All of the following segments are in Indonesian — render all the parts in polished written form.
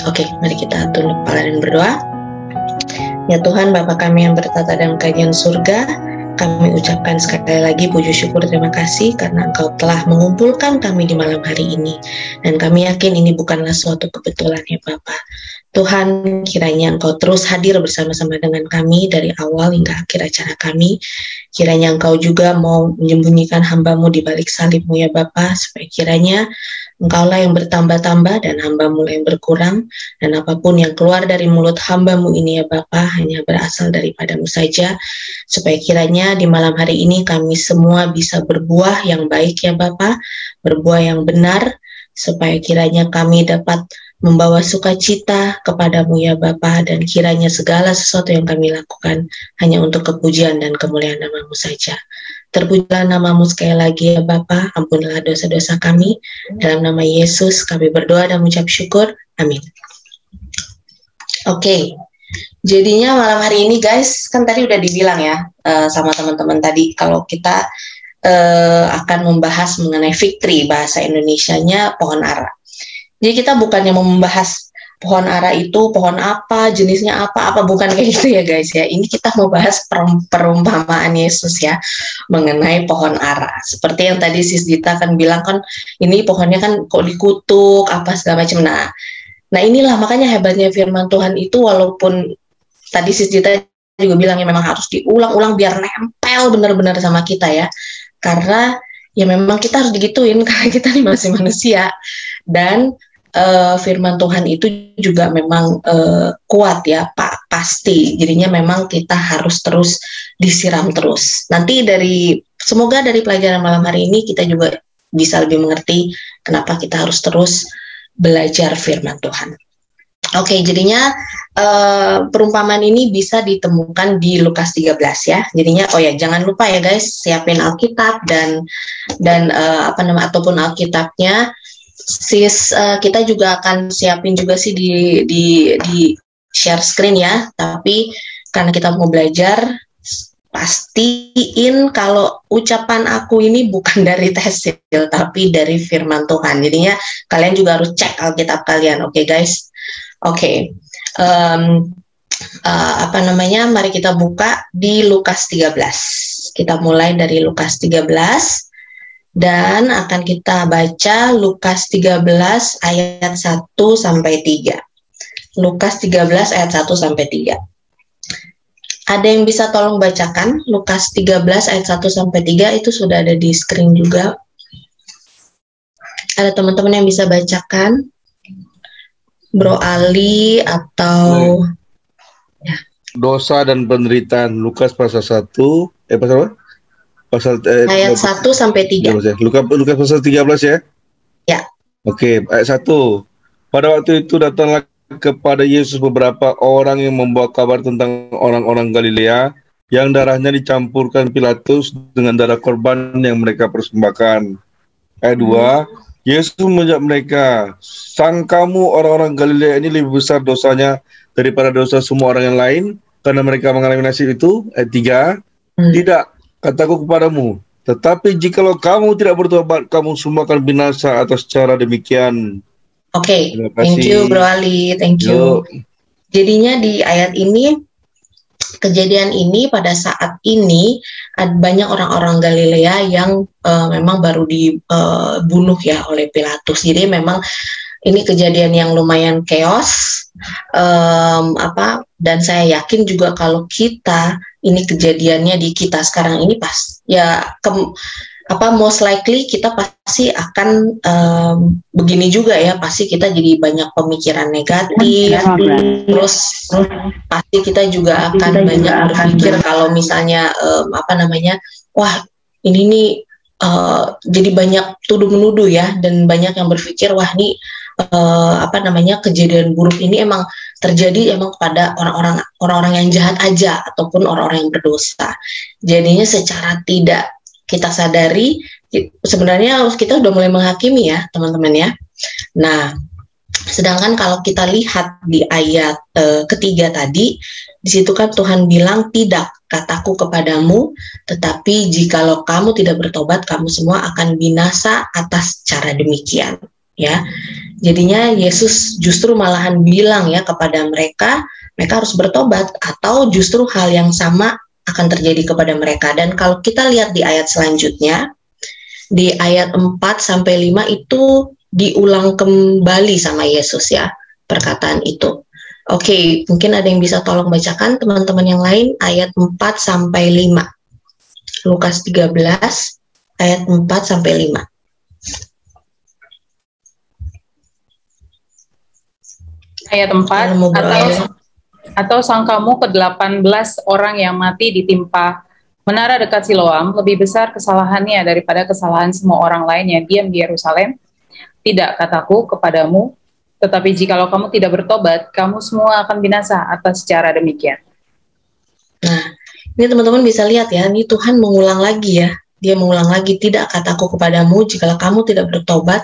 Oke, mari kita tunduk kepala dan berdoa. Ya Tuhan, Bapa kami yang bertata dalam kerajaan surga, kami ucapkan sekali lagi puji syukur terima kasih karena Engkau telah mengumpulkan kami di malam hari ini. Dan kami yakin ini bukanlah suatu kebetulan ya Bapa. Tuhan, kiranya Engkau terus hadir bersama-sama dengan kami dari awal hingga akhir acara kami. Kiranya Engkau juga mau menyembunyikan hamba-Mu di balik salib-Mu ya Bapa, supaya kiranya Engkaulah yang bertambah-tambah dan hamba-Mu yang berkurang, dan apapun yang keluar dari mulut hamba-Mu ini ya Bapa, hanya berasal daripada-Mu saja, supaya kiranya di malam hari ini kami semua bisa berbuah yang baik ya Bapa, berbuah yang benar, supaya kiranya kami dapat membawa sukacita kepadamu ya Bapa, dan kiranya segala sesuatu yang kami lakukan hanya untuk kepujian dan kemuliaan nama-Mu saja. Terpujilah nama-Mu sekali lagi ya Bapa, ampunilah dosa-dosa kami, dalam nama Yesus kami berdoa dan mengucap syukur, amin. Oke, jadinya malam hari ini guys, kan tadi udah dibilang ya sama teman-teman tadi, kalau kita akan membahas mengenai fig tree, bahasa Indonesianya pohon ara. Jadi kita bukannya mau membahas pohon ara itu pohon apa, jenisnya apa bukan kayak gitu ya guys ya. Ini kita mau bahas perumpamaan Yesus ya mengenai pohon ara. Seperti yang tadi Sis Dita kan bilang kan, ini pohonnya kan kok dikutuk apa segala macam. Nah inilah makanya hebatnya firman Tuhan itu, walaupun tadi Sis Dita juga bilang ya memang harus diulang-ulang biar nempel benar-benar sama kita ya. Karena ya memang kita harus digituin karena kita ini masih manusia. Dan firman Tuhan itu juga memang kuat ya Pak, pasti. Jadinya memang kita harus terus disiram terus. Nanti semoga dari pelajaran malam hari ini kita juga bisa lebih mengerti kenapa kita harus terus belajar firman Tuhan. Oke, jadinya perumpamaan ini bisa ditemukan di Lukas 13 ya. Jadinya jangan lupa ya guys, siapin Alkitab dan ataupun Alkitabnya. Sis, kita juga akan siapin juga sih di share screen ya, tapi karena kita mau belajar, pastiin kalau ucapan aku ini bukan dari tesil, tapi dari firman Tuhan. Jadinya kalian juga harus cek Alkitab kalian, oke guys? Oke. Mari kita buka di Lukas 13. Kita mulai dari Lukas 13. Dan akan kita baca Lukas 13 ayat 1 sampai 3. Lukas 13 ayat 1 sampai 3. Ada yang bisa tolong bacakan Lukas 13 ayat 1 sampai 3, itu sudah ada di screen juga. Ada teman-teman yang bisa bacakan? Bro Ali atau dosa dan penderitaan, Lukas pasal 1 pasal apa? Ayat 1 sampai 3. Lukas pasal 13 ya? Ya. Oke, ayat 1. Pada waktu itu datanglah kepada Yesus beberapa orang yang membawa kabar tentang orang-orang Galilea yang darahnya dicampurkan Pilatus dengan darah korban yang mereka persembahkan. Ayat 2. Yesus menjawab mereka, sangkamu orang-orang Galilea ini lebih besar dosanya daripada dosa semua orang yang lain karena mereka mengalami nasib itu? Ayat 3. Tidak, kataku kepadamu, tetapi jikalau kamu tidak bertobat, kamu semua akan binasa atas cara demikian. Oke, thank you Bro Ali, thank you. Jadinya di ayat ini, kejadian ini pada saat ini banyak orang-orang Galilea yang memang baru dibunuh ya oleh Pilatus. Jadi memang ini kejadian yang lumayan chaos, dan saya yakin juga kalau kita ini kejadiannya di kita sekarang ini most likely kita pasti akan begini juga ya, pasti kita jadi banyak pemikiran negatif, terus pasti kita juga akan banyak berpikir kalau misalnya wah ini nih jadi banyak tuduh menuduh ya, dan banyak yang berpikir wah nih kejadian buruk ini emang terjadi kepada orang-orang yang jahat aja ataupun orang-orang yang berdosa. Jadinya secara tidak kita sadari sebenarnya kita udah mulai menghakimi ya teman-teman ya. Nah, sedangkan kalau kita lihat di ayat ketiga tadi, di situ kan Tuhan bilang, tidak, kataku kepadamu, tetapi jikalau kamu tidak bertobat, kamu semua akan binasa atas cara demikian. Ya, Jadinya Yesus justru malahan bilang ya kepada mereka, mereka harus bertobat atau justru hal yang sama akan terjadi kepada mereka. Dan kalau kita lihat di ayat selanjutnya, di ayat 4-5 itu diulang kembali sama Yesus ya, perkataan itu. Oke, mungkin ada yang bisa tolong bacakan teman-teman yang lain ayat 4-5. Lukas 13 ayat 4-5. Ayat 4, atau sangkamu ke-18 orang yang mati ditimpa menara dekat Siloam lebih besar kesalahannya daripada kesalahan semua orang lain yang diam di Yerusalem? Tidak, kataku kepadamu, tetapi jikalau kamu tidak bertobat, kamu semua akan binasa atas cara demikian. Nah, ini teman-teman bisa lihat ya, ini Tuhan mengulang lagi ya. Dia mengulang lagi, tidak, kataku kepadamu, jikalau kamu tidak bertobat,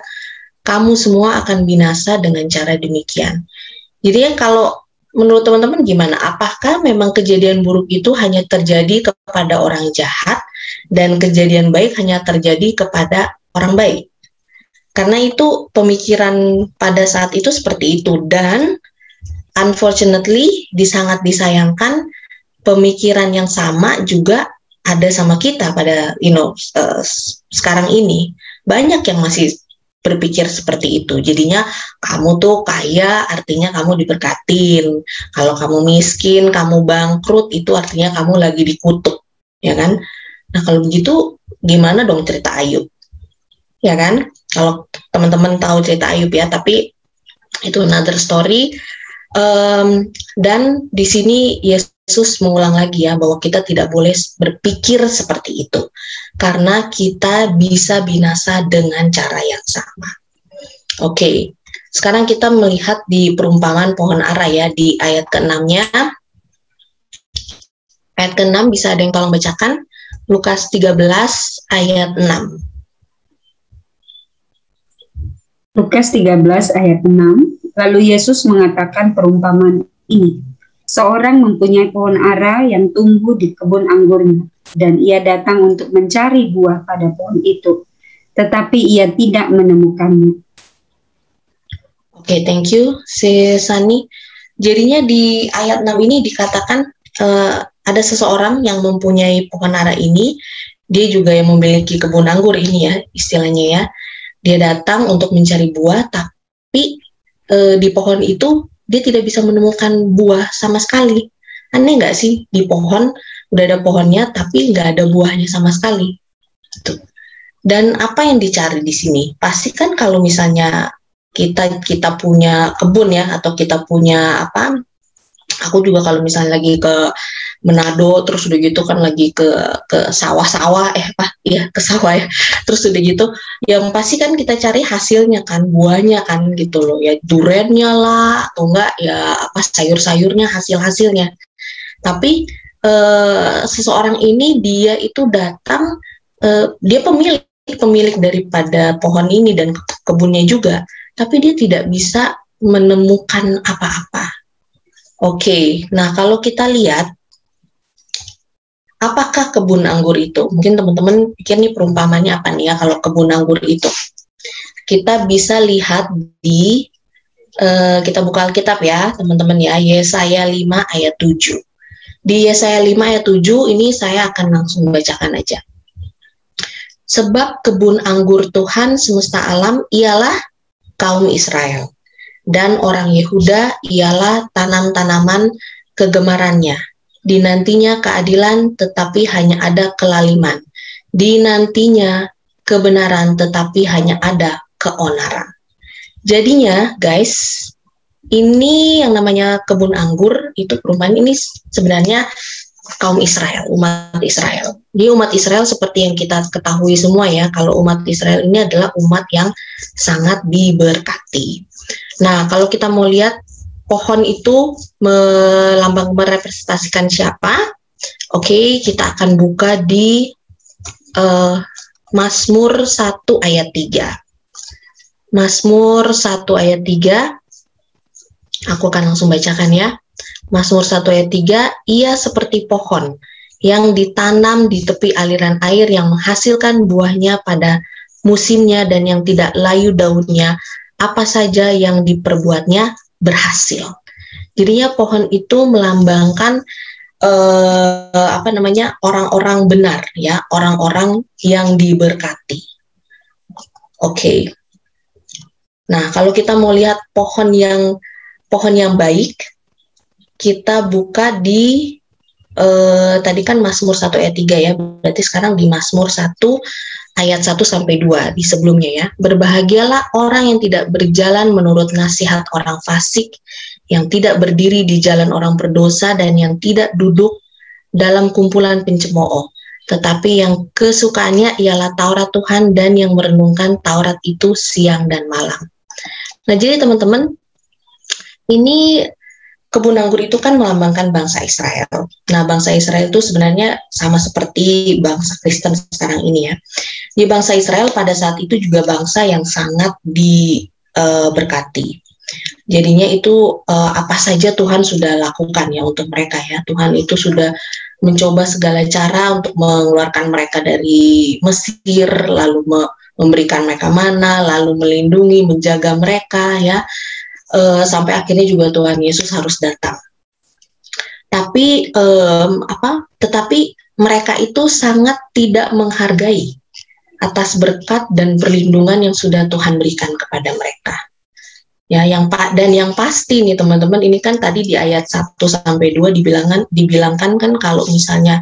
kamu semua akan binasa dengan cara demikian. Jadi ya kalau menurut teman-teman gimana? Apakah memang kejadian buruk itu hanya terjadi kepada orang jahat dan kejadian baik hanya terjadi kepada orang baik? Karena itu pemikiran pada saat itu seperti itu, dan unfortunately sangat disayangkan pemikiran yang sama juga ada sama kita pada sekarang ini. Banyak yang masih berpikir seperti itu. Jadinya kamu tuh kaya artinya kamu diberkatin. Kalau kamu miskin, kamu bangkrut, itu artinya kamu lagi dikutuk, ya kan? Nah, kalau begitu gimana dong cerita Ayub? Ya kan? Kalau teman-teman tahu cerita Ayub ya, tapi itu another story. Dan di sini Yesus mengulang lagi ya bahwa kita tidak boleh berpikir seperti itu karena kita bisa binasa dengan cara yang sama. Oke, sekarang kita melihat di perumpamaan pohon ara ya, di ayat ke-6-nya. Ayat ke-6 bisa ada yang tolong bacakan? Lukas 13 ayat 6. Lukas 13 ayat 6. Lalu Yesus mengatakan perumpamaan ini. Seorang mempunyai pohon ara yang tumbuh di kebun anggurnya, dan ia datang untuk mencari buah pada pohon itu, tetapi ia tidak menemukannya. Oke, thank you, Sani. Jadinya di ayat 6 ini dikatakan ada seseorang yang mempunyai pohon ara ini, dia juga yang memiliki kebun anggur ini ya, istilahnya ya. Dia datang untuk mencari buah, tapi di pohon itu dia tidak bisa menemukan buah sama sekali. Aneh nggak sih? Di pohon udah ada pohonnya, tapi nggak ada buahnya sama sekali. Gitu. Dan apa yang dicari di sini? Pasti kan kalau misalnya kita punya kebun ya, atau kita punya apa? Aku juga kalau misalnya lagi ke Manado, terus udah gitu kan lagi ke sawah-sawah, ke sawah ya. Terus udah gitu, yang pasti kan kita cari hasilnya kan, buahnya kan gitu loh, ya durennya lah, atau enggak ya apa sayur-sayurnya, hasil-hasilnya. Tapi seseorang ini dia itu datang, dia pemilik daripada pohon ini dan kebunnya juga, tapi dia tidak bisa menemukan apa-apa. Oke, nah kalau kita lihat, apakah kebun anggur itu? Mungkin teman-teman pikir nih perumpamannya apa nih ya kalau kebun anggur itu? Kita bisa lihat di, kita buka Alkitab ya teman-teman ya, Yesaya 5 ayat 7. Di Yesaya 5 ayat 7 ini saya akan langsung bacakan aja. Sebab kebun anggur Tuhan semesta alam ialah kaum Israel, dan orang Yehuda ialah tanam-tanaman kegemarannya. Dinantinya keadilan, tetapi hanya ada kelaliman. Dinantinya kebenaran, tetapi hanya ada keonaran. Jadinya, guys, ini yang namanya kebun anggur, itu perumpamaan ini sebenarnya kaum Israel, umat Israel. Di umat Israel seperti yang kita ketahui semua ya, kalau umat Israel ini adalah umat yang sangat diberkati. Nah, kalau kita mau lihat pohon itu merepresentasikan siapa? Oke, kita akan buka di Mazmur 1 ayat 3. Mazmur 1 ayat 3. Aku akan langsung bacakan ya. Mazmur 1 ayat 3, ia seperti pohon yang ditanam di tepi aliran air yang menghasilkan buahnya pada musimnya dan yang tidak layu daunnya apa saja yang diperbuatnya berhasil. Jadinya pohon itu melambangkan orang-orang benar, ya, orang-orang yang diberkati. Oke. Nah, kalau kita mau lihat pohon yang baik, kita buka di tadi kan Mazmur 1 ayat 3 ya, berarti sekarang di Mazmur 1 ayat 1 sampai 2 di sebelumnya ya. Berbahagialah orang yang tidak berjalan menurut nasihat orang fasik, yang tidak berdiri di jalan orang berdosa, dan yang tidak duduk dalam kumpulan pencemooh. Tetapi yang kesukaannya ialah Taurat Tuhan, dan yang merenungkan Taurat itu siang dan malam. Nah, jadi teman-teman, ini kebun anggur itu kan melambangkan bangsa Israel. Nah, bangsa Israel itu sebenarnya sama seperti bangsa Kristen sekarang ini ya. Di bangsa Israel pada saat itu juga bangsa yang sangat diberkati. Jadinya itu apa saja Tuhan sudah lakukan ya untuk mereka ya. Tuhan itu sudah mencoba segala cara untuk mengeluarkan mereka dari Mesir, lalu memberikan mereka mana, lalu melindungi, menjaga mereka ya. Sampai akhirnya juga Tuhan Yesus harus datang. Tetapi mereka itu sangat tidak menghargai atas berkat dan perlindungan yang sudah Tuhan berikan kepada mereka. Ya, yang pasti nih teman-teman, ini kan tadi di ayat 1 sampai 2 dibilangkan kan kalau misalnya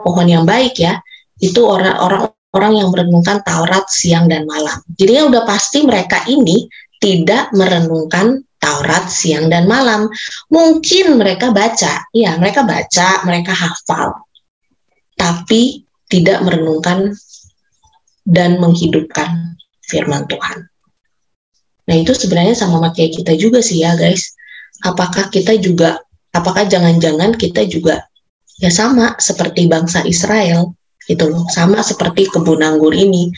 pohon yang baik ya, itu orang yang merenungkan Taurat siang dan malam. Jadi udah pasti mereka ini tidak merenungkan Taurat siang dan malam. Mungkin mereka baca, mereka hafal, tapi tidak merenungkan dan menghidupkan firman Tuhan. Nah, itu sebenarnya sama kayak kita juga sih ya guys. Apakah jangan-jangan kita juga ya sama seperti bangsa Israel gitu loh, sama seperti kebun anggur ini.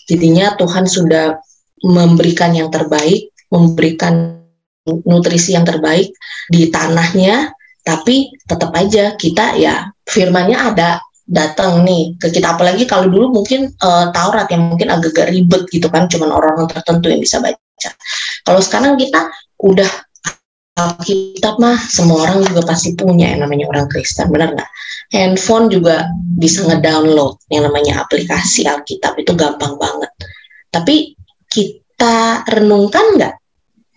Jadinya Tuhan sudah memberikan yang terbaik, memberikan nutrisi yang terbaik di tanahnya, tapi tetap aja kita ya firmannya ada datang nih ke kita, apalagi kalau dulu mungkin Taurat yang mungkin agak ribet gitu kan, cuman orang-orang tertentu yang bisa baca. Kalau sekarang kita udah Alkitab mah semua orang juga pasti punya yang namanya orang Kristen, benar nggak? Handphone juga bisa ngedownload yang namanya aplikasi Alkitab, itu gampang banget. Tapi kita renungkan nggak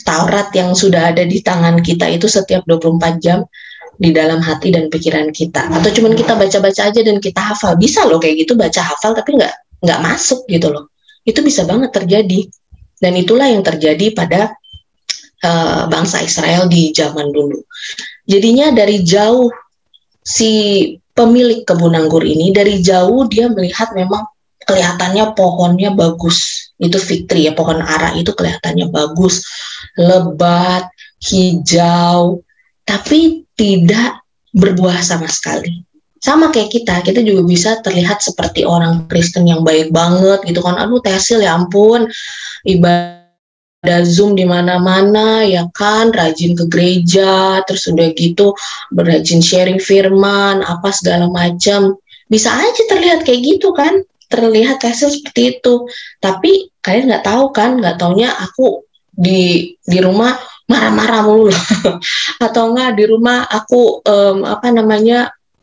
Taurat yang sudah ada di tangan kita itu setiap 24 jam di dalam hati dan pikiran kita? Atau cuman kita baca-baca aja dan kita hafal? Bisa loh kayak gitu, baca hafal tapi nggak masuk gitu loh. Itu bisa banget terjadi. Dan itulah yang terjadi pada bangsa Israel di zaman dulu. Jadinya dari jauh si pemilik kebun anggur ini, dari jauh dia melihat memang kelihatannya pohonnya bagus. Itu fig tree ya, pohon ara itu kelihatannya bagus, lebat, hijau, tapi tidak berbuah sama sekali. Sama kayak kita juga bisa terlihat seperti orang Kristen yang baik banget gitu kan. Aduh Tesil ya ampun, ibadah Zoom di mana-mana ya kan, rajin ke gereja, terus udah gitu berajin sharing firman, apa segala macam. Bisa aja terlihat kayak gitu kan, terlihat Tesil seperti itu. Tapi kalian nggak tahu kan, nggak taunya aku di rumah marah-marah mulu atau enggak di rumah aku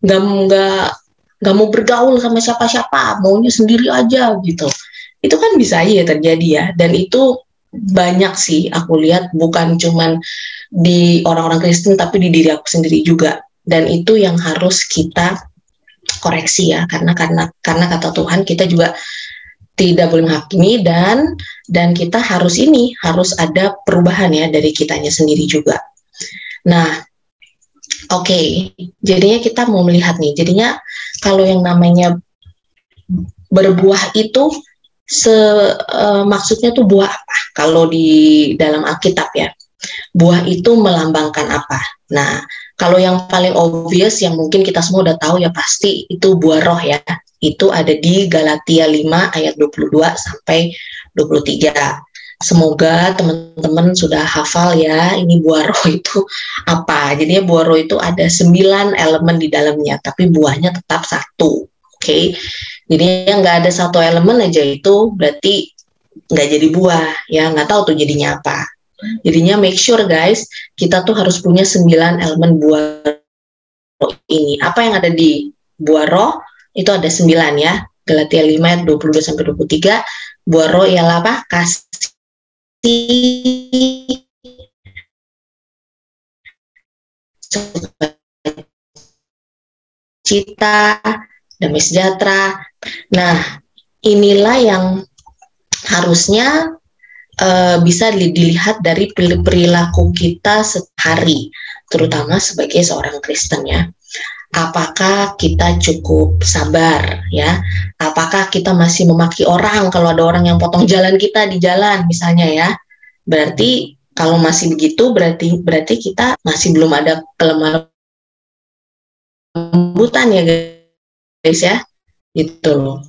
nggak mau bergaul sama siapa-siapa, maunya sendiri aja gitu. Itu kan bisa aja terjadi ya, dan itu banyak sih aku lihat, bukan cuman di orang-orang Kristen tapi di diri aku sendiri juga. Dan itu yang harus kita koreksi ya, karena kata Tuhan kita juga tidak boleh menghakimi, dan kita harus ada perubahan ya dari kitanya sendiri juga. Nah, Oke, jadinya kita mau melihat nih, jadinya kalau yang namanya berbuah itu maksudnya tuh buah apa? Kalau di dalam Alkitab ya, buah itu melambangkan apa? Nah, kalau yang paling obvious yang mungkin kita semua udah tahu ya pasti itu buah roh ya. Itu ada di Galatia 5 ayat 22 sampai 23. Semoga teman-teman sudah hafal ya, ini buah roh itu apa. Jadinya buah roh itu ada 9 elemen di dalamnya, tapi buahnya tetap satu. Oke. Jadi yang nggak ada satu elemen aja itu berarti nggak jadi buah, ya nggak tahu tuh jadinya apa. Jadinya make sure guys, kita tuh harus punya 9 elemen buah roh ini. Apa yang ada di buah roh? Itu ada 9 ya. Galatia 5 ayat 22-23. Buah roh ialah apa? Kasih, cita, damai sejahtera. Nah, inilah yang harusnya bisa dilihat dari perilaku kita sehari, terutama sebagai seorang Kristen ya. Apakah kita cukup sabar ya? Apakah kita masih memaki orang kalau ada orang yang potong jalan kita di jalan misalnya ya? Berarti kalau masih begitu berarti kita masih belum ada kelemahan lembutan ya guys ya. Gitu loh.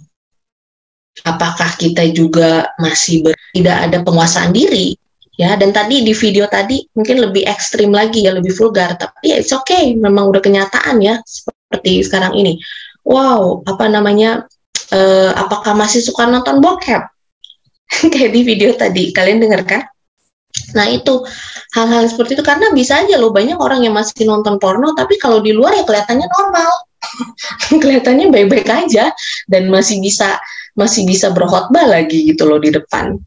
Apakah kita juga masih tidak ada penguasaan diri ya? Dan tadi di video tadi mungkin lebih ekstrim lagi ya, lebih vulgar, tapi ya it's okay, memang udah kenyataan ya seperti sekarang ini. Wow, apa namanya, apakah masih suka nonton bokep? Kayak di video tadi, kalian dengar kan? Nah itu, hal-hal seperti itu, karena bisa aja loh banyak orang yang masih nonton porno, tapi kalau di luar ya kelihatannya normal. Kelihatannya baik-baik aja, dan masih bisa berkhotbah lagi gitu loh di depan.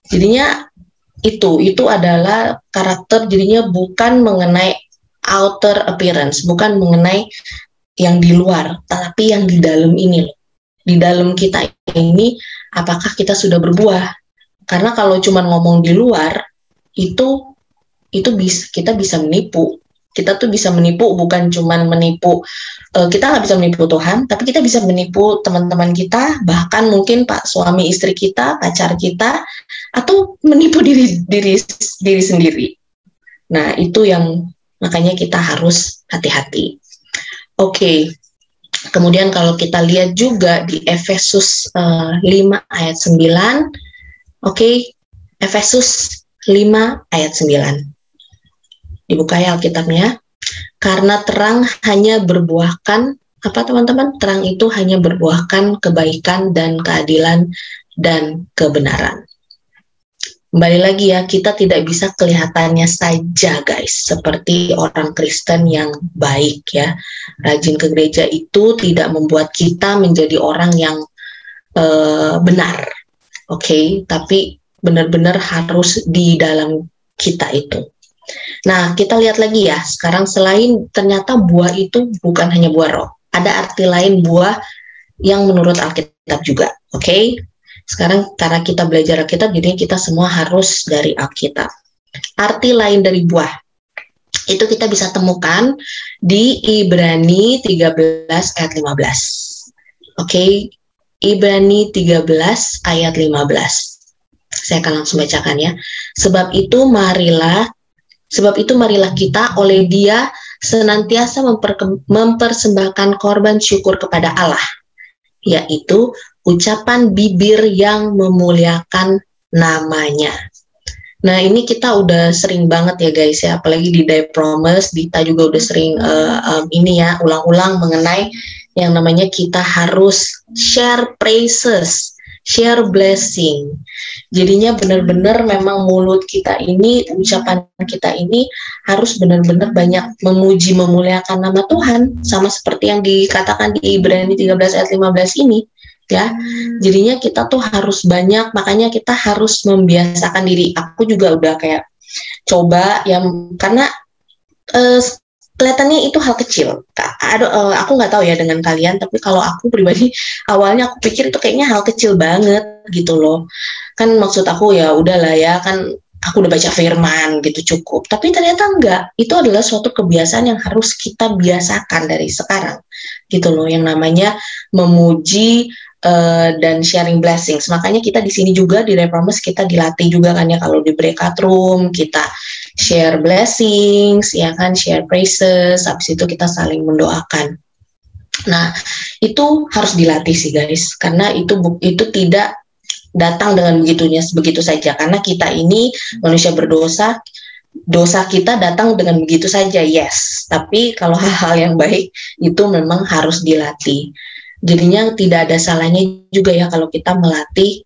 Jadinya itu adalah karakter, jadinya bukan mengenai outer appearance, bukan mengenai yang di luar, tapi yang di dalam ini loh. Di dalam kita ini, apakah kita sudah berbuah? Karena kalau cuma ngomong di luar, itu kita bisa menipu. Kita tuh bisa menipu, bukan cuma menipu, kita nggak bisa menipu Tuhan, tapi kita bisa menipu teman-teman kita, bahkan mungkin pak suami istri kita, pacar kita, atau menipu diri sendiri. Nah itu yang makanya kita harus hati-hati. Oke. Kemudian kalau kita lihat juga di Efesus 5 ayat 9, oke, Efesus 5 ayat 9. Dibuka ya Alkitabnya. Karena terang hanya berbuahkan, apa teman-teman? Terang itu hanya berbuahkan kebaikan dan keadilan dan kebenaran. Kembali lagi ya, kita tidak bisa kelihatannya saja guys, seperti orang Kristen yang baik ya. Rajin ke gereja itu tidak membuat kita menjadi orang yang benar. Oke, tapi benar-benar harus di dalam kita itu. Nah, kita lihat lagi ya, sekarang selain ternyata buah itu bukan hanya buah roh, ada arti lain buah yang menurut Alkitab juga, oke? Sekarang karena kita belajar Alkitab, jadi kita semua harus dari Alkitab. Arti lain dari buah, itu kita bisa temukan di Ibrani 13 ayat 15. Oke, Ibrani 13 ayat 15. Saya akan langsung bacakan ya. Sebab itu marilah kita oleh Dia senantiasa mempersembahkan korban syukur kepada Allah, yaitu ucapan bibir yang memuliakan namanya. Nah ini kita udah sering banget ya guys ya, apalagi di Day Promise, Dita juga udah sering ini ya, ulang-ulang mengenai yang namanya kita harus share praises, share blessing. Jadinya benar-benar memang mulut kita ini, ucapan kita ini harus benar-benar banyak memuji, memuliakan nama Tuhan, sama seperti yang dikatakan di Ibrani 13 ayat 15 ini ya. Jadinya kita tuh harus banyak, makanya kita harus membiasakan diri. Aku juga udah kayak coba ya, karena kelihatannya itu hal kecil. Aku nggak tahu ya dengan kalian, tapi kalau aku pribadi awalnya aku pikir itu kayaknya hal kecil banget gitu loh. Kan maksud aku ya udahlah ya, kan aku udah baca firman gitu cukup. Tapi ternyata enggak. Itu adalah suatu kebiasaan yang harus kita biasakan dari sekarang gitu loh, yang namanya memuji dan sharing blessings. Makanya kita di sini juga di Day Promise kita dilatih juga kan ya, kalau di breakout room kita share blessings ya kan, share praises, habis itu kita saling mendoakan. Nah itu harus dilatih sih guys, karena itu tidak datang dengan begitu saja, karena kita ini manusia berdosa, dosa kita datang dengan begitu saja, yes, tapi kalau hal-hal yang baik itu memang harus dilatih. Jadinya tidak ada salahnya juga ya kalau kita melatih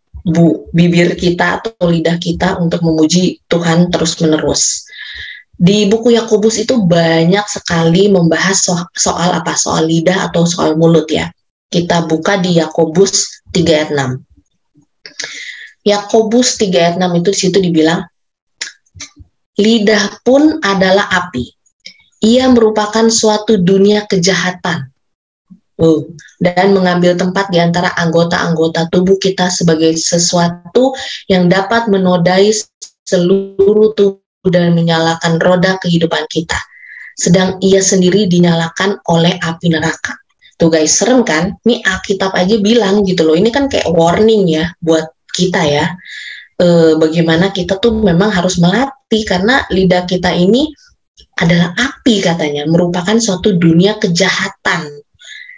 bibir kita atau lidah kita untuk memuji Tuhan terus-menerus. Di buku Yakobus itu banyak sekali membahas soal apa? Soal lidah atau soal mulut ya. Kita buka di Yakobus 3 ayat 6. Yakobus 3 ayat 6 itu di situ dibilang, lidah pun adalah api. Ia merupakan suatu dunia kejahatan. Dan mengambil tempat di antara anggota-anggota tubuh kita sebagai sesuatu yang dapat menodai seluruh tubuh dan menyalakan roda kehidupan kita. Sedang ia sendiri dinyalakan oleh api neraka. Tuh guys, serem kan? Ini Alkitab aja bilang gitu loh. Ini kan kayak warning ya buat kita ya. Bagaimana kita tuh memang harus melatih, karena lidah kita ini adalah api katanya, merupakan suatu dunia kejahatan.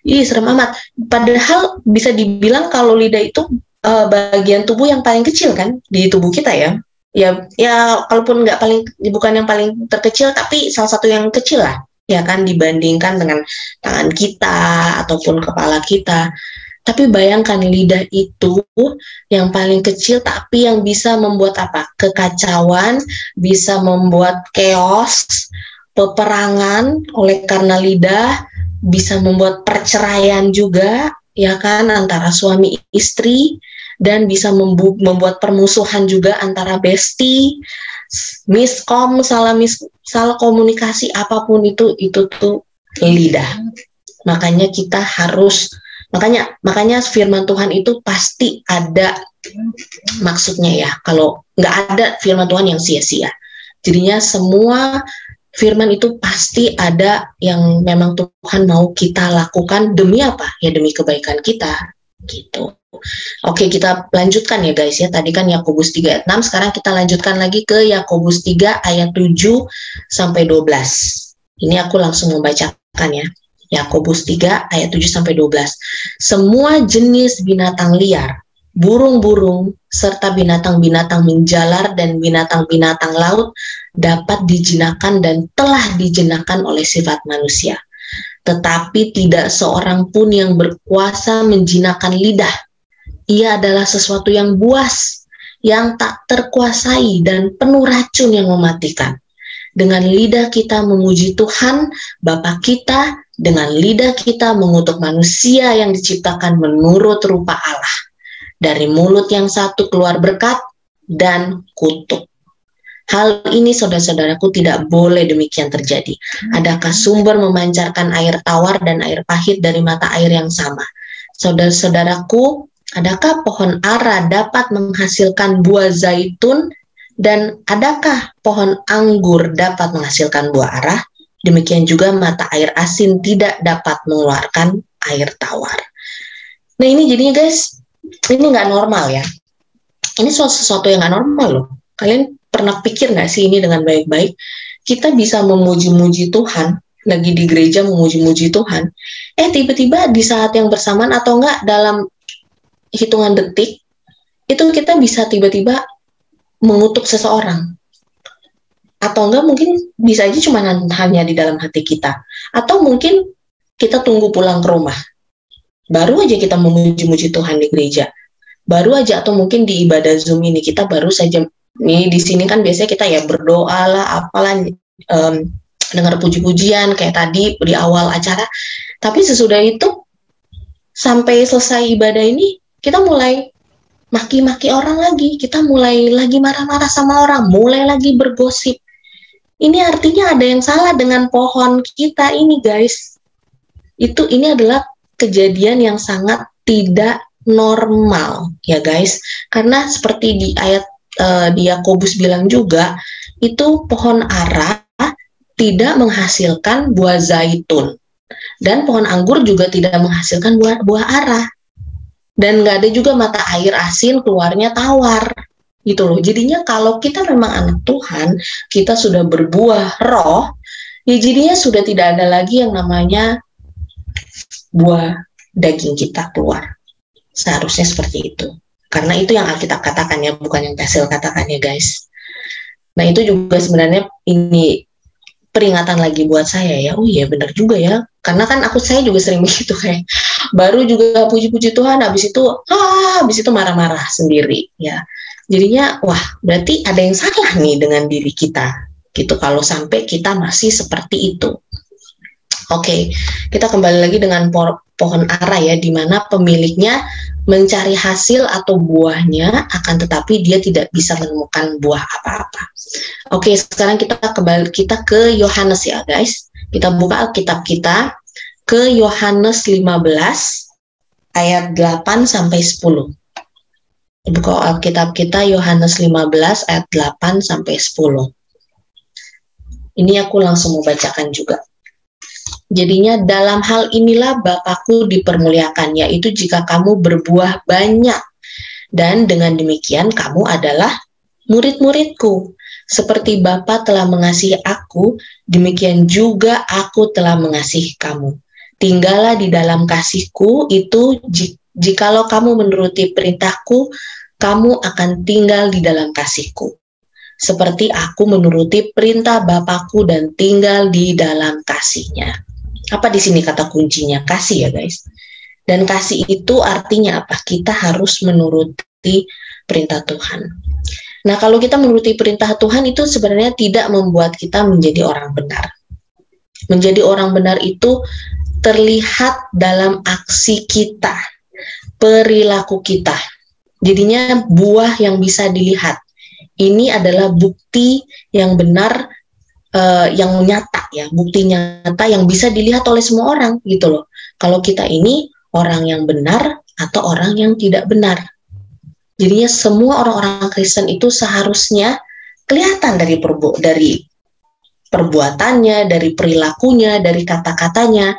Ih, serem amat. Padahal bisa dibilang kalau lidah itu bagian tubuh yang paling kecil kan di tubuh kita ya. Ya kalaupun nggak paling, bukan yang paling terkecil, tapi salah satu yang kecil lah, ya kan, dibandingkan dengan tangan kita ataupun kepala kita. Tapi bayangkan lidah itu yang paling kecil, tapi yang bisa membuat apa? Kekacauan, bisa membuat chaos, peperangan oleh karena lidah, bisa membuat perceraian juga, ya kan, antara suami istri, dan bisa membuat permusuhan juga antara bestie, salah komunikasi, apapun itu tuh lidah. Makanya kita harus, makanya firman Tuhan itu pasti ada maksudnya ya. Kalau nggak ada firman Tuhan yang sia-sia. Jadinya semua firman itu pasti ada yang memang Tuhan mau kita lakukan demi apa? Ya demi kebaikan kita, gitu. Oke, kita lanjutkan ya guys ya. Tadi kan Yakobus 3 ayat 6, sekarang kita lanjutkan lagi ke Yakobus 3 ayat 7 sampai 12. Ini aku langsung membacakan ya. Yakobus 3 ayat 7 sampai 12. Semua jenis binatang liar, burung-burung, serta binatang-binatang menjalar dan binatang-binatang laut dapat dijinakan dan telah dijinakan oleh sifat manusia. Tetapi tidak seorang pun yang berkuasa menjinakan lidah. Ia adalah sesuatu yang buas, yang tak terkuasai dan penuh racun yang mematikan. Dengan lidah kita memuji Tuhan, Bapa kita, dengan lidah kita mengutuk manusia yang diciptakan menurut rupa Allah. Dari mulut yang satu keluar berkat dan kutuk. Hal ini saudara-saudaraku tidak boleh demikian terjadi. Adakah sumber memancarkan air tawar dan air pahit dari mata air yang sama? Saudara-saudaraku, adakah pohon ara dapat menghasilkan buah zaitun dan adakah pohon anggur dapat menghasilkan buah ara? Demikian juga mata air asin tidak dapat mengeluarkan air tawar. Nah ini jadinya guys, ini nggak normal ya. Ini sesuatu yang nggak normal loh. Kalian pernah pikir nggak sih ini dengan baik-baik? Kita bisa memuji-muji Tuhan, lagi di gereja memuji-muji Tuhan. Tiba-tiba di saat yang bersamaan atau enggak dalam hitungan detik, itu kita bisa tiba-tiba mengutuk seseorang. Atau enggak mungkin bisa aja cuma hanya di dalam hati kita. Atau mungkin kita tunggu pulang ke rumah. Baru aja kita memuji-muji Tuhan di gereja. Baru aja, atau mungkin di ibadah Zoom ini kita baru saja, nih di sini kan biasanya kita ya berdoa lah, apalah, dengar puji-pujian kayak tadi di awal acara. Tapi sesudah itu sampai selesai ibadah ini kita mulai maki-maki orang lagi, kita mulai lagi marah-marah sama orang, mulai lagi bergosip. Ini artinya ada yang salah dengan pohon kita ini guys. Ini adalah kejadian yang sangat tidak normal ya guys, karena seperti di ayat di Yakobus bilang juga, itu pohon ara tidak menghasilkan buah zaitun dan pohon anggur juga tidak menghasilkan buah ara, dan nggak ada juga mata air asin keluarnya tawar gitu loh. Jadinya kalau kita memang anak Tuhan, kita sudah berbuah roh, ya jadinya sudah tidak ada lagi yang namanya buah daging kita keluar. Seharusnya seperti itu. Karena itu yang Alkitab katakan ya, bukan yang Tesil katakan ya guys. Nah itu juga sebenarnya ini peringatan lagi buat saya ya. Oh iya benar juga ya. Karena kan saya juga sering begitu kayak, Baru juga puji-puji Tuhan, habis itu marah-marah sendiri ya. Jadinya wah, berarti ada yang salah nih dengan diri kita gitu kalau sampai kita masih seperti itu. Oke, kita kembali lagi dengan pohon ara ya, di mana pemiliknya mencari hasil atau buahnya, akan tetapi dia tidak bisa menemukan buah apa-apa. Oke, sekarang kita ke Yohanes ya guys. Kita buka Alkitab kita ke Yohanes 15 ayat 8 sampai 10. Buka Alkitab kita Yohanes 15 ayat 8 sampai 10. Ini aku langsung mau bacakan juga. Jadinya dalam hal inilah Bapakku dipermuliakan, yaitu jika kamu berbuah banyak, dan dengan demikian kamu adalah murid-muridku. Seperti Bapa telah mengasihi aku, demikian juga aku telah mengasihi kamu. Tinggallah di dalam kasihku, itu jikalau kamu menuruti perintahku, kamu akan tinggal di dalam kasihku. Seperti aku menuruti perintah Bapakku dan tinggal di dalam kasihnya. Apa di sini kata kuncinya? Kasih ya guys. Dan kasih itu artinya apa? Kita harus menuruti perintah Tuhan. Nah, kalau kita menuruti perintah Tuhan itu sebenarnya tidak membuat kita menjadi orang benar. Menjadi orang benar itu terlihat dalam aksi kita, perilaku kita. Jadinya buah yang bisa dilihat. Ini adalah bukti yang benar, yang nyata ya, bukti nyata yang bisa dilihat oleh semua orang gitu loh. Kalau kita ini orang yang benar atau orang yang tidak benar. Jadinya semua orang-orang Kristen itu seharusnya kelihatan dari perbuatannya, dari perilakunya, dari kata-katanya,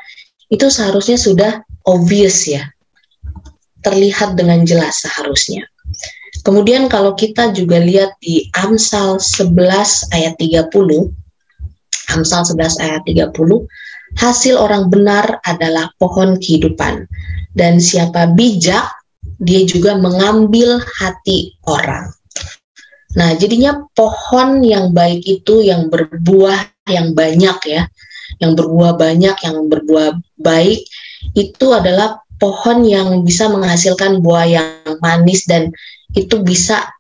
itu seharusnya sudah obvious ya, terlihat dengan jelas seharusnya. Kemudian kalau kita juga lihat di Amsal 11 ayat 30, Amsal 11 ayat 30, hasil orang benar adalah pohon kehidupan, dan siapa bijak, dia juga mengambil hati orang. Nah, jadinya pohon yang baik itu yang berbuah yang banyak ya, yang berbuah banyak, yang berbuah baik, itu adalah pohon yang bisa menghasilkan buah yang manis, dan itu bisa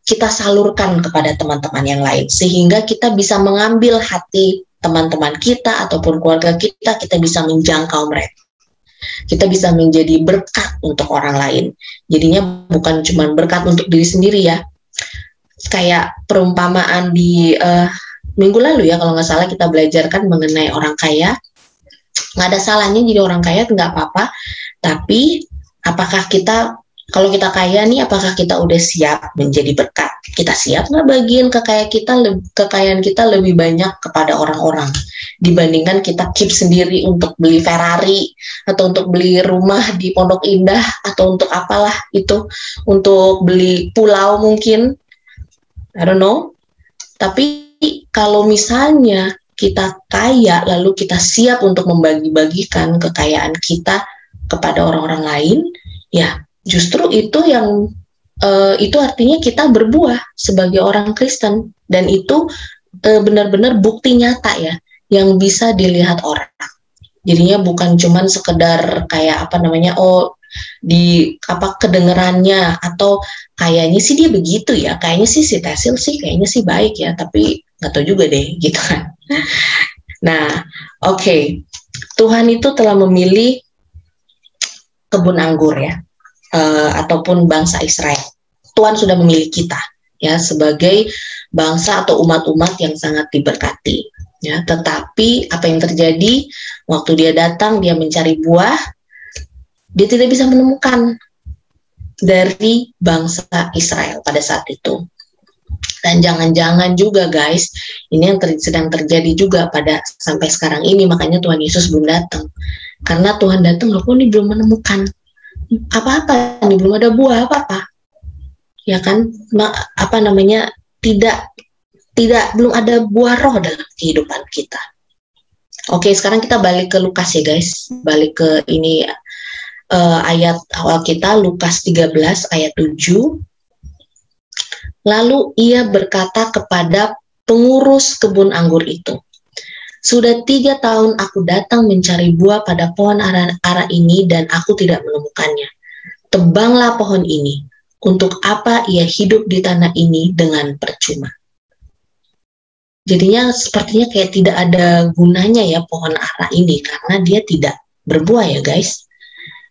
kita salurkan kepada teman-teman yang lain, sehingga kita bisa mengambil hati teman-teman kita ataupun keluarga kita, kita bisa menjangkau mereka. Kita bisa menjadi berkat untuk orang lain. Jadinya bukan cuma berkat untuk diri sendiri ya. Kayak perumpamaan di minggu lalu ya, kalau nggak salah kita belajarkan mengenai orang kaya. Nggak ada salahnya jadi orang kaya, nggak apa-apa. Tapi apakah kita, kalau kita kaya nih, apakah kita udah siap menjadi berkat? Kita siap nggak bagian kekayaan kita lebih banyak kepada orang-orang dibandingkan kita keep sendiri untuk beli Ferrari atau untuk beli rumah di Pondok Indah atau untuk apalah itu, untuk beli pulau mungkin, I don't know. Tapi kalau misalnya kita kaya lalu kita siap untuk membagi-bagikan kekayaan kita kepada orang-orang lain, ya justru itu yang itu artinya kita berbuah sebagai orang Kristen, dan itu benar-benar bukti nyata ya yang bisa dilihat orang. Jadinya bukan cuman sekedar kayak di kedengerannya, atau kayaknya sih dia begitu ya, kayaknya sih si Tesil sih kayaknya sih baik ya, tapi nggak tahu juga deh gitu kan. Nah, oke. Tuhan itu telah memilih kebun anggur ya, ataupun bangsa Israel. Tuhan sudah memilih kita ya sebagai bangsa atau umat-umat yang sangat diberkati ya. Tetapi apa yang terjadi waktu dia datang, dia mencari buah, dia tidak bisa menemukan dari bangsa Israel pada saat itu. Dan jangan-jangan juga guys, ini yang sedang terjadi juga pada sampai sekarang ini, makanya Tuhan Yesus belum datang. Karena Tuhan datang, loh kok ini belum menemukan apa-apa, ini belum ada buah apa-apa, ya kan? Belum ada buah roh dalam kehidupan kita. Oke, sekarang kita balik ke Lukas ya guys, balik ke ini ayat awal kita, Lukas 13 ayat 7. Lalu ia berkata kepada pengurus kebun anggur itu, Sudah 3 tahun aku datang mencari buah pada pohon ara ini dan aku tidak menemukannya. Tebanglah pohon ini. Untuk apa ia hidup di tanah ini dengan percuma? Jadinya sepertinya kayak tidak ada gunanya ya pohon ara ini karena dia tidak berbuah ya guys.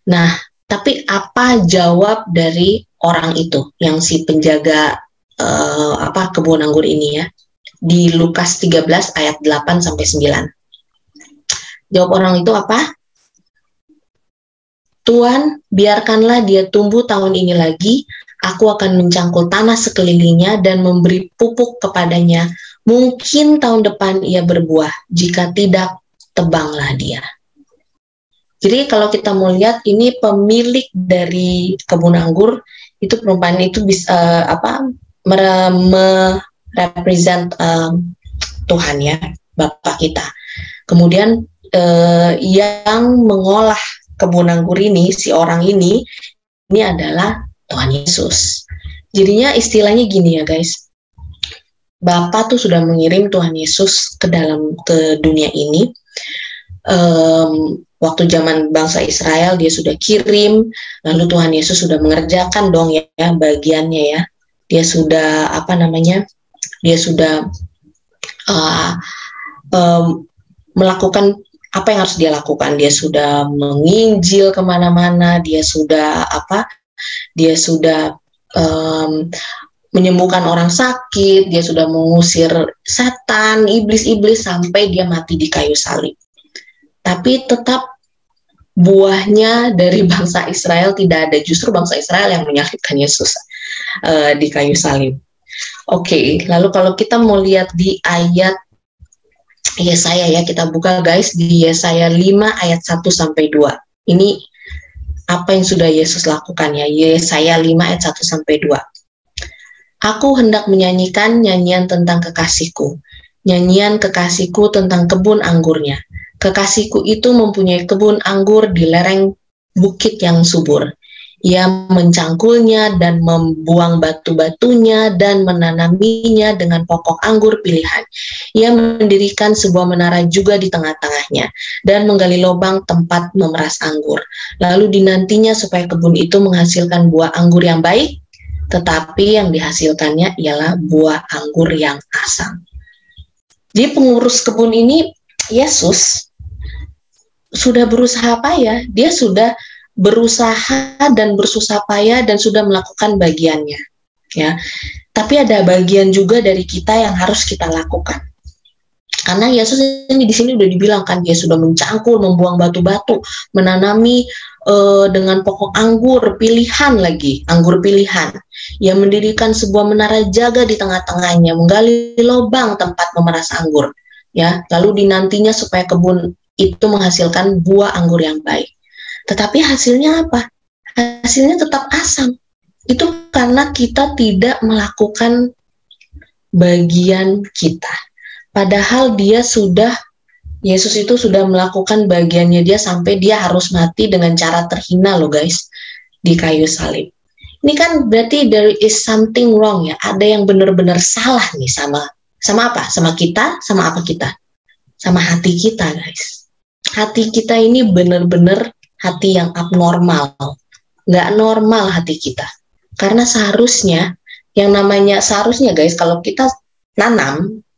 Nah, tapi apa jawab dari orang itu yang si penjaga kebun anggur ini ya? Di Lukas 13 ayat 8 sampai 9. Jawab orang itu apa? Tuan, biarkanlah dia tumbuh tahun ini lagi. Aku akan mencangkul tanah sekelilingnya dan memberi pupuk kepadanya. Mungkin tahun depan ia berbuah. Jika tidak, tebanglah dia. Jadi kalau kita mau lihat ini pemilik dari kebun anggur itu perempuan itu bisa represent Tuhan ya, Bapa kita. Kemudian yang mengolah kebun anggur ini, si orang ini adalah Tuhan Yesus. Jadinya istilahnya gini ya guys, Bapa tuh sudah mengirim Tuhan Yesus ke dunia ini. Waktu zaman bangsa Israel dia sudah kirim, lalu Tuhan Yesus sudah mengerjakan dong ya bagiannya ya. Dia sudah dia sudah melakukan apa yang harus dia lakukan. Dia sudah menginjil kemana-mana, dia sudah menyembuhkan orang sakit, dia sudah mengusir setan, iblis-iblis sampai dia mati di kayu salib. Tapi tetap buahnya dari bangsa Israel tidak ada, justru bangsa Israel yang menyalibkan Yesus di kayu salib. Oke, lalu kalau kita mau lihat di ayat Yesaya ya, kita buka guys di Yesaya 5 ayat 1 sampai 2. Ini apa yang sudah Yesus lakukan ya, Yesaya 5 ayat 1 sampai 2. Aku hendak menyanyikan nyanyian tentang kekasihku, nyanyian kekasihku tentang kebun anggurnya. Kekasihku itu mempunyai kebun anggur di lereng bukit yang subur. Ia mencangkulnya dan membuang batu-batunya dan menanaminya dengan pokok anggur pilihan. Ia mendirikan sebuah menara juga di tengah-tengahnya dan menggali lubang tempat memeras anggur. Lalu dinantinya supaya kebun itu menghasilkan buah anggur yang baik, tetapi yang dihasilkannya ialah buah anggur yang asam. Jadi pengurus kebun ini, Yesus, sudah berusaha payah. Dia sudah berusaha dan bersusah payah dan sudah melakukan bagiannya, ya. Tapi ada bagian juga dari kita yang harus kita lakukan. Karena Yesus ini di sini udah dibilang kan, dia sudah mencangkul, membuang batu-batu, menanami dengan pokok anggur pilihan lagi, anggur pilihan. Ia mendirikan sebuah menara jaga di tengah-tengahnya, menggali lubang tempat memeras anggur, ya. Lalu dinantinya supaya kebun itu menghasilkan buah anggur yang baik. Tetapi hasilnya apa? Hasilnya tetap asam. Itu karena kita tidak melakukan bagian kita. Padahal Yesus itu sudah melakukan bagiannya dia sampai dia harus mati dengan cara terhina loh guys, di kayu salib. Ini kan berarti there is something wrong ya, ada yang benar-benar salah nih sama apa? Sama kita, sama apa kita? Sama hati kita guys. Hati kita ini benar-benar hati yang abnormal, nggak normal hati kita. Karena seharusnya, guys, kalau kita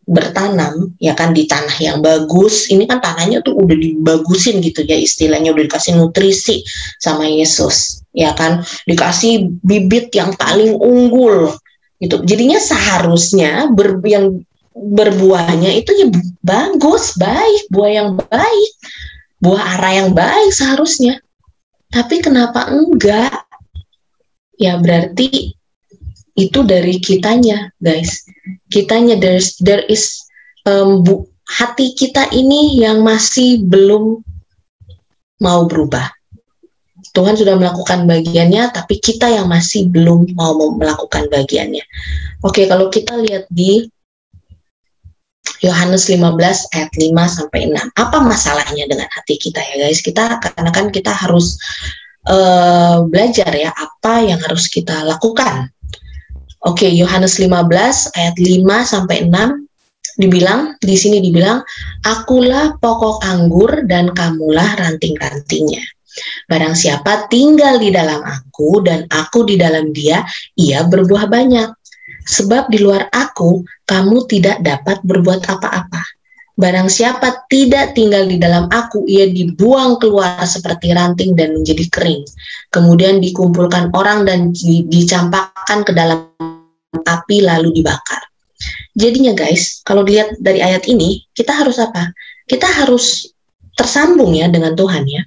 bertanam, ya kan di tanah yang bagus, ini kan tanahnya tuh udah dibagusin gitu ya, istilahnya udah dikasih nutrisi sama Yesus, ya kan, dikasih bibit yang paling unggul, gitu. Jadinya seharusnya yang berbuahnya itu ya bagus, baik, buah yang baik. Buah ara yang baik seharusnya. Tapi kenapa enggak? Ya berarti itu dari kitanya, guys. Kitanya, there is hati kita ini yang masih belum mau berubah. Tuhan sudah melakukan bagiannya, tapi kita yang masih belum mau melakukan bagiannya. Oke, kalau kita lihat di Yohanes 15 ayat 5 sampai 6. Apa masalahnya dengan hati kita ya guys? Karena kan kita harus belajar ya apa yang harus kita lakukan. Oke, Yohanes 15 ayat 5 sampai 6. di sini dibilang, akulah pokok anggur dan kamulah ranting-rantingnya. Barang siapa tinggal di dalam aku dan aku di dalam dia, ia berbuah banyak. Sebab di luar aku, kamu tidak dapat berbuat apa-apa. Barang siapa tidak tinggal di dalam aku, ia dibuang keluar seperti ranting dan menjadi kering. Kemudian dikumpulkan orang dan dicampakkan ke dalam api lalu dibakar. Jadinya guys, kalau dilihat dari ayat ini, kita harus apa? Kita harus tersambung ya dengan Tuhan ya.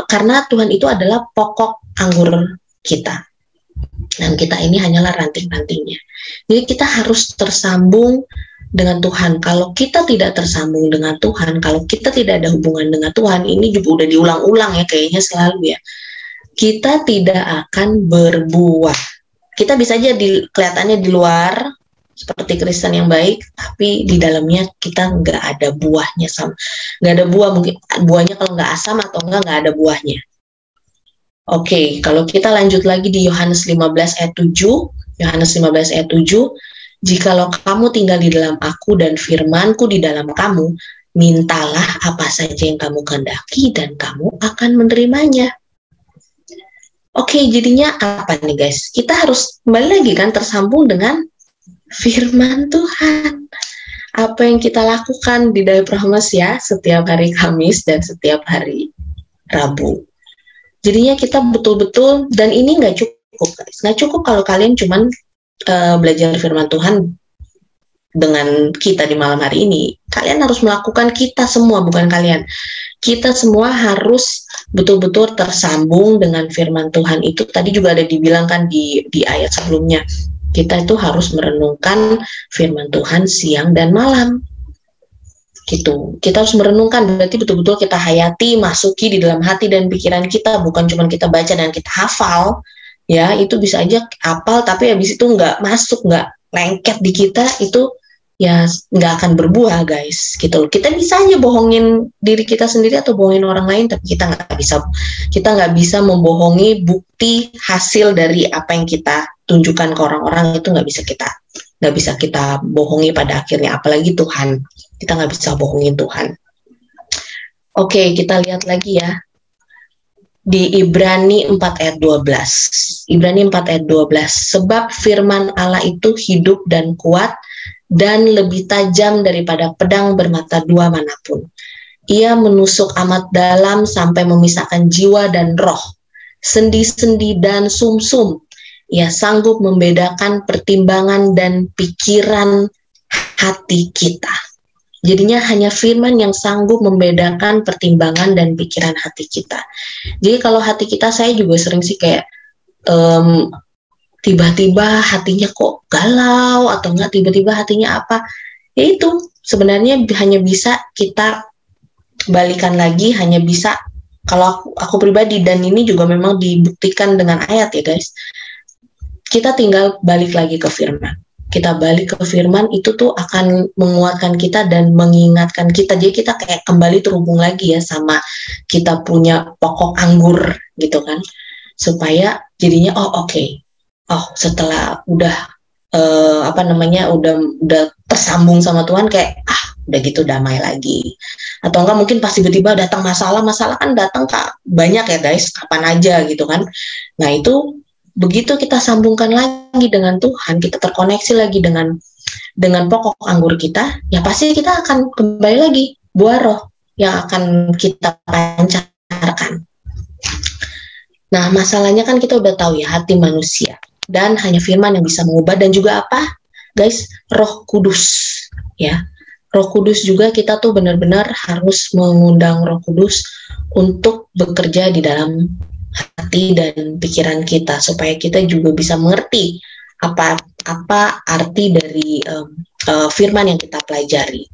Karena Tuhan itu adalah pokok anggur kita. Dan kita ini hanyalah ranting-rantingnya. Jadi kita harus tersambung dengan Tuhan. Kalau kita tidak tersambung dengan Tuhan, kalau kita tidak ada hubungan dengan Tuhan, ini juga udah diulang-ulang ya kayaknya selalu ya. Kita tidak akan berbuah. Kita bisa aja kelihatannya di luar seperti Kristen yang baik, tapi di dalamnya kita nggak ada buahnya, nggak ada buah. Mungkin buahnya kalau nggak asam atau nggak ada buahnya. Oke, kalau kita lanjut lagi di Yohanes 15 ayat 7, Yohanes 15 ayat 7, jikalau kamu tinggal di dalam aku dan firmanku di dalam kamu, mintalah apa saja yang kamu kehendaki dan kamu akan menerimanya. Oke, jadinya apa nih guys? Kita harus kembali lagi kan tersambung dengan firman Tuhan. Apa yang kita lakukan di Day Promise ya, setiap hari Kamis dan setiap hari Rabu. Jadinya kita betul-betul, dan ini nggak cukup guys. Nggak cukup kalau kalian cuman belajar firman Tuhan dengan kita di malam hari ini. Kalian harus melakukan, kita semua, bukan kalian. Kita semua harus betul-betul tersambung dengan firman Tuhan itu. Tadi juga ada dibilangkan di ayat sebelumnya. Kita itu harus merenungkan firman Tuhan siang dan malam. Gitu. Kita harus merenungkan, berarti betul-betul kita hayati, masuki di dalam hati dan pikiran kita, bukan cuma kita baca dan kita hafal. Ya, itu bisa aja hafal, tapi habis itu nggak masuk, nggak lengket di kita, itu ya nggak akan berbuah guys, gitu. Kita bisa aja bohongin diri kita sendiri atau bohongin orang lain, tapi kita nggak bisa membohongi bukti hasil dari apa yang kita tunjukkan ke orang-orang. Itu nggak bisa kita bohongi pada akhirnya, apalagi Tuhan. Kita nggak bisa bohongin Tuhan. Oke, kita lihat lagi ya di Ibrani 4 ayat 12. Ibrani 4 ayat 12. Sebab firman Allah itu hidup dan kuat dan lebih tajam daripada pedang bermata dua manapun. Ia menusuk amat dalam sampai memisahkan jiwa dan roh, sendi-sendi dan sumsum. Ia sanggup membedakan pertimbangan dan pikiran hati kita. Jadinya hanya firman yang sanggup membedakan pertimbangan dan pikiran hati kita. Jadi kalau hati kita, saya juga sering sih kayak tiba-tiba hatinya kok galau atau enggak tiba-tiba hatinya apa, ya itu sebenarnya hanya bisa kita balikan lagi, hanya bisa kalau aku pribadi, dan ini juga memang dibuktikan dengan ayat ya guys, kita tinggal balik lagi ke firman. Kita balik ke firman, itu tuh akan menguatkan kita dan mengingatkan kita. Jadi kita kayak kembali terhubung lagi ya sama kita punya pokok anggur gitu kan, supaya jadinya setelah udah udah tersambung sama Tuhan, kayak udah gitu damai lagi. Atau enggak mungkin pas tiba-tiba datang masalah kan datang banyak ya guys, kapan aja gitu kan. Nah itu begitu kita sambungkan lagi dengan Tuhan, kita terkoneksi lagi dengan pokok anggur kita, ya pasti kita akan kembali lagi buah roh yang akan kita pancarkan. Nah, masalahnya kan kita udah tahu ya, hati manusia, dan hanya firman yang bisa mengubah, dan juga apa, guys? Roh Kudus, ya. Roh Kudus juga, kita tuh benar-benar harus mengundang Roh Kudus untuk bekerja di dalam hati dan pikiran kita, supaya kita juga bisa mengerti apa arti dari firman yang kita pelajari.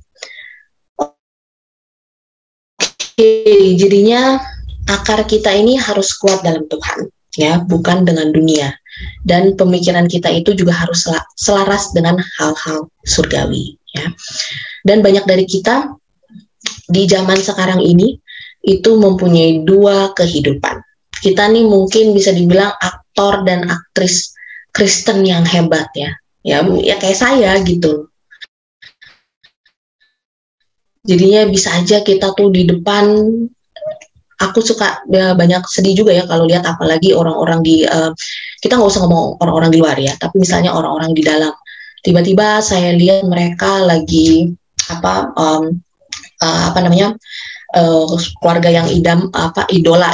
Oke, jadinya akar kita ini harus kuat dalam Tuhan, ya, bukan dengan dunia. Dan pemikiran kita itu juga harus selaras dengan hal-hal surgawi, ya. Dan banyak dari kita di zaman sekarang ini itu mempunyai dua kehidupan. Kita nih mungkin bisa dibilang aktor dan aktris Kristen yang hebat ya, ya kayak saya gitu. Jadinya bisa aja kita tuh di depan, aku suka banyak sedih juga ya kalau lihat apalagi orang-orang di kita nggak usah ngomong orang-orang di luar ya, tapi misalnya orang-orang di dalam, tiba-tiba saya lihat mereka lagi apa namanya keluarga yang idola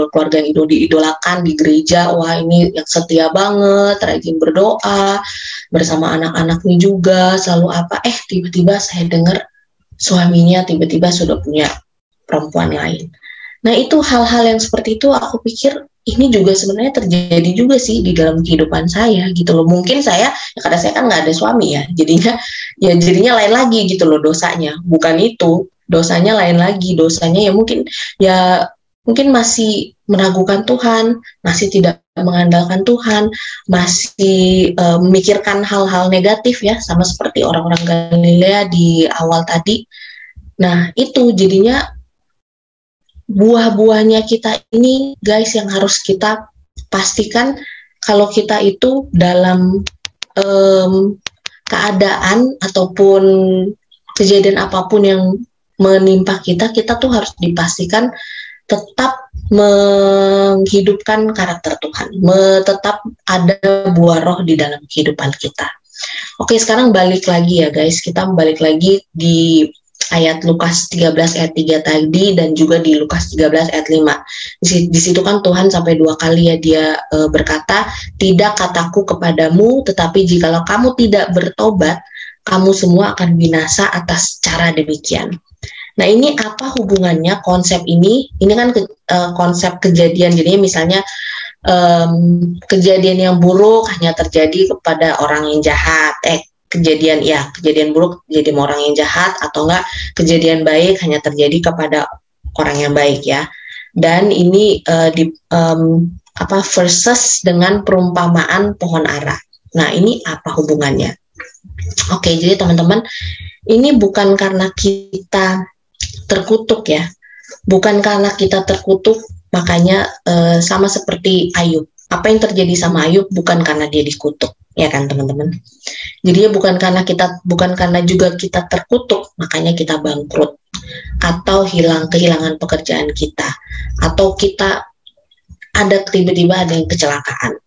keluarga yang diidolakan di gereja. Wah, ini yang setia banget, rajin berdoa bersama anak-anaknya juga selalu tiba-tiba saya dengar suaminya tiba-tiba sudah punya perempuan lain. Nah, itu hal-hal yang seperti itu aku pikir ini juga sebenarnya terjadi juga sih di dalam kehidupan saya gitu loh. Mungkin saya, ya karena saya kan nggak ada suami ya, jadinya lain lagi gitu loh dosanya. Bukan itu, dosanya lain lagi. Dosanya ya mungkin masih meragukan Tuhan, masih tidak mengandalkan Tuhan, masih memikirkan hal-hal negatif ya, sama seperti orang-orang Galilea di awal tadi. Nah, itu jadinya buah-buahnya kita ini guys yang harus kita pastikan kalau kita itu dalam keadaan ataupun kejadian apapun yang menimpa kita tuh harus dipastikan tetap menghidupkan karakter Tuhan, tetap ada buah roh di dalam kehidupan kita. Oke, sekarang balik lagi ya guys, kita balik lagi di ayat Lukas 13 ayat 3 tadi dan juga di Lukas 13 ayat 5. Di situ kan Tuhan sampai 2 kali ya dia berkata, "Tidak kataku kepadamu, tetapi jikalau kamu tidak bertobat, kamu semua akan binasa atas cara demikian." Nah, ini apa hubungannya konsep ini? Ini kan konsep kejadian, jadinya misalnya kejadian yang buruk hanya terjadi kepada orang yang jahat, kejadian buruk jadi orang yang jahat, atau enggak kejadian baik hanya terjadi kepada orang yang baik ya. Dan ini versus dengan perumpamaan pohon ara. Nah, ini apa hubungannya? Oke, jadi teman-teman, ini bukan karena kita terkutuk ya, bukan karena kita terkutuk makanya sama seperti Ayub. Apa yang terjadi sama Ayub bukan karena dia dikutuk, ya kan teman-teman. Jadi bukan karena juga kita terkutuk makanya kita bangkrut atau kehilangan pekerjaan kita, atau kita tiba-tiba ada yang kecelakaan,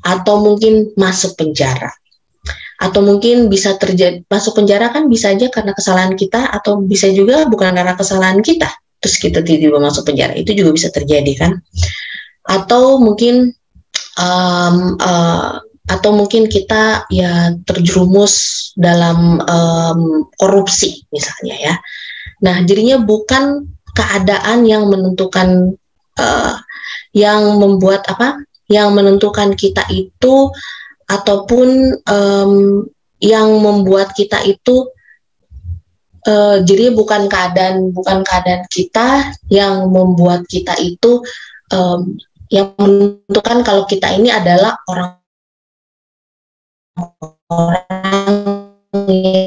atau mungkin masuk penjara, atau mungkin bisa terjadi masuk penjara kan bisa aja karena kesalahan kita, atau bisa juga bukan karena kesalahan kita terus kita tiba-tiba masuk penjara, itu juga bisa terjadi kan. Atau mungkin kita ya terjerumus dalam korupsi misalnya ya. Nah, jadinya bukan keadaan yang menentukan yang menentukan kita itu, ataupun yang membuat kita itu jadi bukan keadaan kita yang membuat kita itu yang menentukan kalau kita ini adalah orang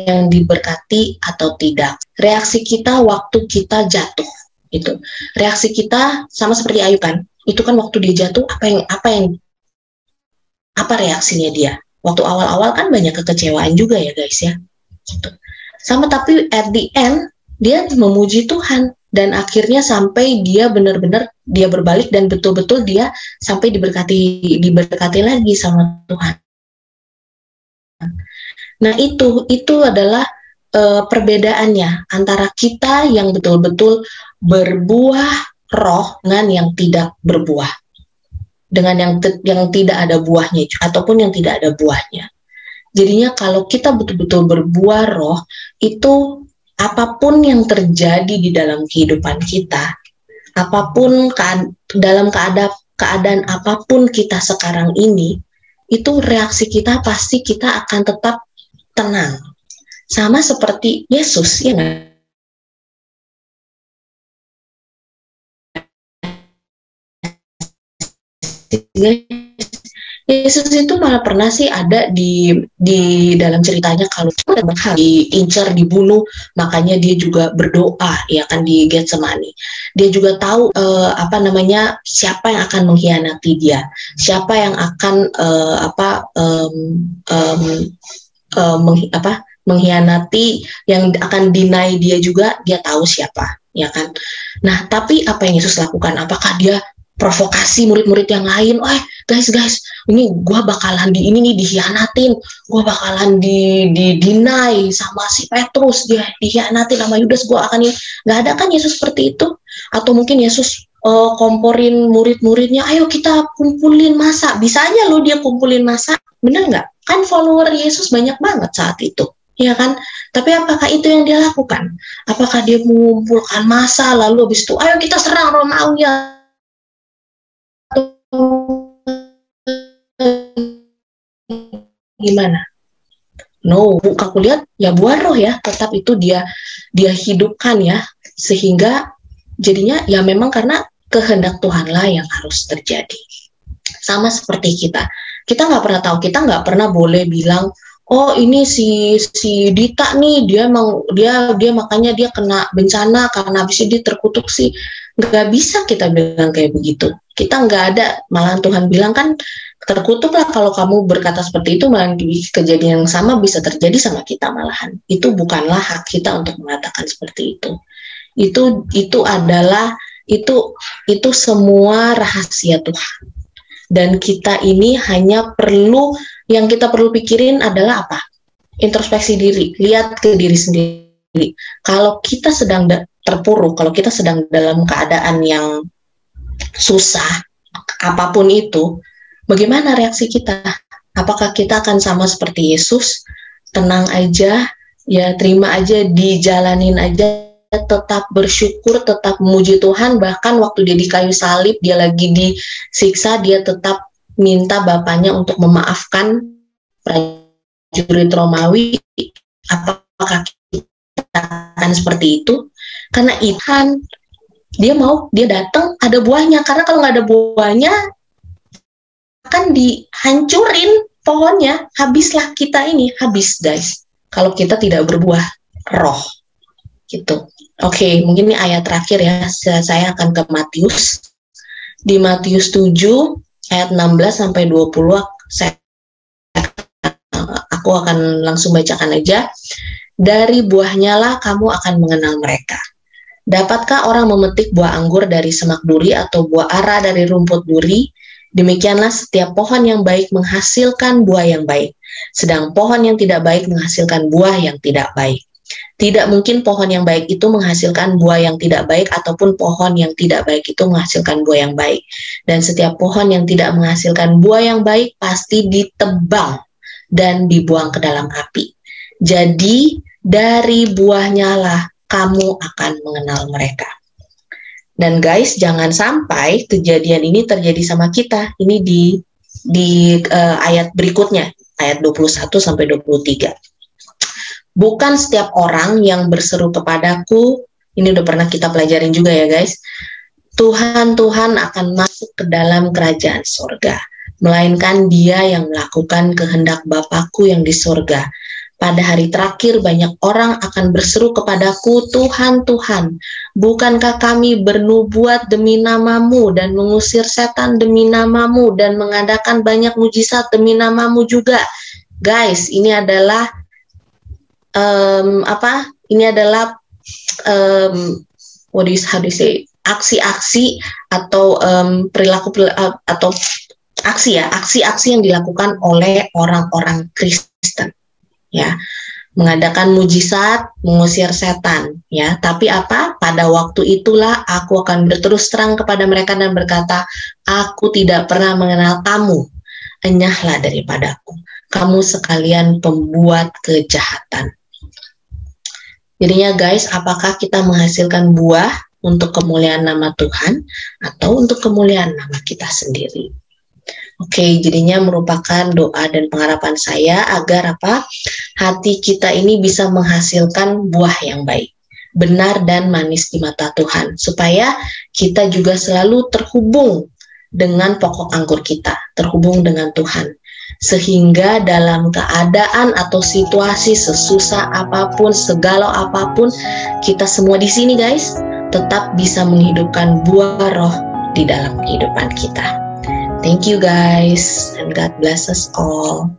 yang diberkati atau tidak. Reaksi kita waktu kita jatuh itu. Reaksi kita sama seperti Ayub kan. Itu kan waktu dia jatuh apa reaksinya dia? Waktu awal-awal kan banyak kekecewaan juga ya guys ya. Gitu. Sama, tapi at the end dia memuji Tuhan dan akhirnya sampai dia benar-benar dia berbalik dan betul-betul dia sampai diberkati lagi sama Tuhan. Nah, itu adalah perbedaannya antara kita yang betul-betul berbuah roh dengan yang tidak berbuah, dengan yang tidak ada buahnya ataupun yang tidak ada buahnya. Jadinya kalau kita betul-betul berbuah roh, itu apapun yang terjadi di dalam kehidupan kita, apapun dalam keadaan apapun kita sekarang ini, itu reaksi kita pasti kita akan tetap tenang. Sama seperti Yesus, ya nggak? Yesus itu malah pernah sih ada di dalam ceritanya kalau diincar, dibunuh, makanya dia juga berdoa ya kan di Getsemani. Dia juga tahu siapa yang akan mengkhianati dia, siapa yang akan mengkhianati, yang akan deny dia juga, dia tahu siapa, ya kan. Nah, tapi apa yang Yesus lakukan? Apakah dia provokasi murid-murid yang lain? Guys, ini gue bakalan dikhianatin, gue bakalan deny sama si Petrus, dia dikhianatin sama Yudas, gue akan ini. Nggak ada kan Yesus seperti itu? Atau mungkin Yesus komporin murid-muridnya, ayo kita kumpulin massa. Bisa aja loh dia kumpulin massa, bener nggak? Kan follower Yesus banyak banget saat itu, ya kan? Tapi apakah itu yang dia lakukan? Apakah dia mengumpulkan massa lalu habis itu, ayo kita serang Romawi? Gimana? No, aku lihat ya buah roh ya, tetap itu dia hidupkan ya, sehingga jadinya ya memang karena kehendak Tuhanlah yang harus terjadi. Sama seperti kita nggak pernah tahu, kita nggak pernah boleh bilang, oh ini si Dita nih, dia makanya dia kena bencana karena habis itu dia terkutuk sih. Nggak bisa kita bilang kayak begitu. Kita nggak ada, malah Tuhan bilang kan, terkutuklah kalau kamu berkata seperti itu, malah kejadian yang sama bisa terjadi sama kita malahan. Itu bukanlah hak kita untuk mengatakan seperti itu. Itu adalah itu semua rahasia Tuhan. Dan kita ini hanya yang kita perlu pikirin adalah apa? Introspeksi diri, lihat ke diri sendiri. Kalau kita sedang terpuruk, kalau kita sedang dalam keadaan yang susah, apapun itu, bagaimana reaksi kita? Apakah kita akan sama seperti Yesus, tenang aja, ya terima aja, dijalanin aja, tetap bersyukur, tetap memuji Tuhan, bahkan waktu dia di kayu salib, dia lagi disiksa, dia tetap minta Bapaknya untuk memaafkan prajurit Romawi? Apakah kita akan seperti itu? Karena Tuhan, dia datang ada buahnya, karena kalau nggak ada buahnya akan dihancurin pohonnya, habislah kita ini, habis guys, kalau kita tidak berbuah roh gitu. Oke, mungkin ini ayat terakhir ya, saya akan ke Matius. Di Matius 7 ayat 16 sampai 20, aku akan langsung bacakan aja. Dari buahnya lah kamu akan mengenal mereka. Dapatkah orang memetik buah anggur dari semak duri atau buah ara dari rumput duri? Demikianlah setiap pohon yang baik menghasilkan buah yang baik, sedang pohon yang tidak baik menghasilkan buah yang tidak baik. Tidak mungkin pohon yang baik itu menghasilkan buah yang tidak baik, ataupun pohon yang tidak baik itu menghasilkan buah yang baik. Dan setiap pohon yang tidak menghasilkan buah yang baik pasti ditebang dan dibuang ke dalam api. Jadi dari buahnya lah kamu akan mengenal mereka. Dan guys, jangan sampai kejadian ini terjadi sama kita. Ini di ayat berikutnya, ayat 21 sampai 23. Bukan setiap orang yang berseru kepadaku, ini udah pernah kita pelajarin juga ya guys, Tuhan, Tuhan akan masuk ke dalam kerajaan surga, melainkan dia yang melakukan kehendak Bapakku yang di surga. Pada hari terakhir banyak orang akan berseru kepadaku, Tuhan, Tuhan, bukankah kami bernubuat demi namamu dan mengusir setan demi namamu dan mengadakan banyak mujizat demi namamu juga. Guys, ini adalah aksi-aksi atau perilaku atau aksi-aksi yang dilakukan oleh orang-orang Kristen, ya, mengadakan mujizat, mengusir setan, ya. Tapi pada waktu itulah aku akan berterus terang kepada mereka dan berkata, aku tidak pernah mengenal kamu, enyahlah daripadaku, kamu sekalian pembuat kejahatan. Jadinya guys, apakah kita menghasilkan buah untuk kemuliaan nama Tuhan atau untuk kemuliaan nama kita sendiri? Oke, jadinya merupakan doa dan pengharapan saya agar hati kita ini bisa menghasilkan buah yang baik, benar dan manis di mata Tuhan, supaya kita juga selalu terhubung dengan pokok anggur kita, terhubung dengan Tuhan. Sehingga dalam keadaan atau situasi sesusah apapun, segalau apapun, kita semua di sini guys, tetap bisa menghidupkan buah roh di dalam kehidupan kita. Thank you guys, and God bless us all.